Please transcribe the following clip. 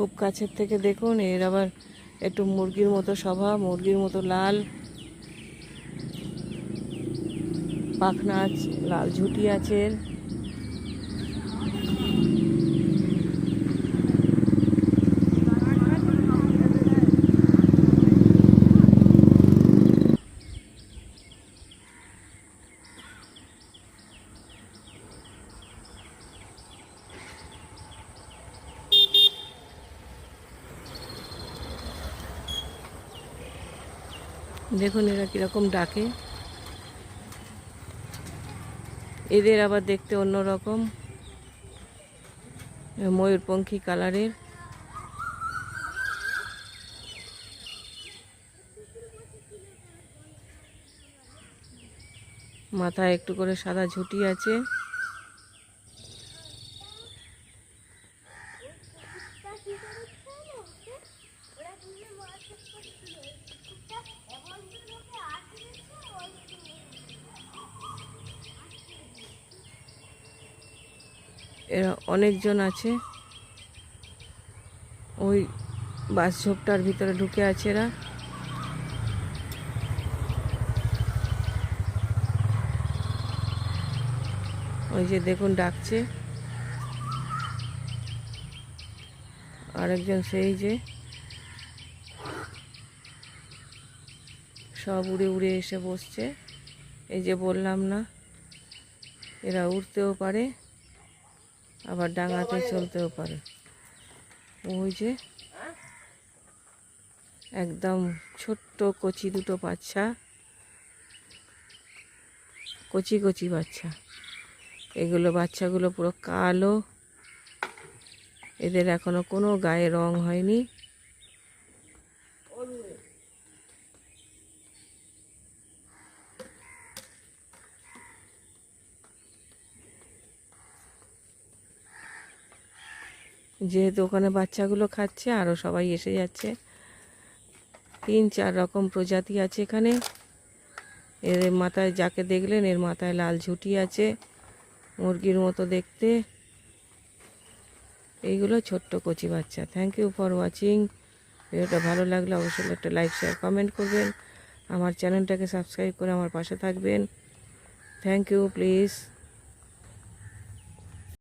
খুব কাছের থেকে দেখুন। এর আবার একটু মুরগির মতো স্বভাব, মুরগির মতো লাল পাখনা আছে, লাল ঝুঁটি আছে এর। দেখুন এরা কীরকম ডাকে। এদের আবার দেখতে অন্যরকম, ময়ূরপঙ্খী কালারের। মাথায় একটু করে সাদা ঝুঁটি আছে। এরা অনেকজন আছে, ওই বাস ঝোপটার ভিতরে ঢুকে আছে এরা। ওই যে দেখুন ডাকছে আরেকজন, সেই যে সব উড়ে উড়ে এসে বসছে। এই যে বললাম না, এরা উড়তেও পারে আবার ডাঙাতে চলতেও পারে। ওই যে একদম ছোট্ট কচি দুটো বাচ্চা, কচি কচি বাচ্চা। এগুলো বাচ্চাগুলো পুরো কালো, এদের এখনো কোনো গায়ে রং হয়নি। যেহেতু ওখানে বাচ্চাগুলো খাচ্ছে, আরও সবাই এসে যাচ্ছে। 3-4 রকম প্রজাতি আছে এখানে। এর মাথায়, যাকে দেখলেন এর মাথায় লাল ঝুঁটি আছে, মুরগির মতো দেখতে। এইগুলো ছোট্ট কচি বাচ্চা। Thank you for watching. ভিডিওটা ভালো লাগলে অবশ্যই একটা লাইক, শেয়ার, কমেন্ট করবেন। আমার চ্যানেলটাকে সাবস্ক্রাইব করে আমার পাশে থাকবেন। Thank you, please.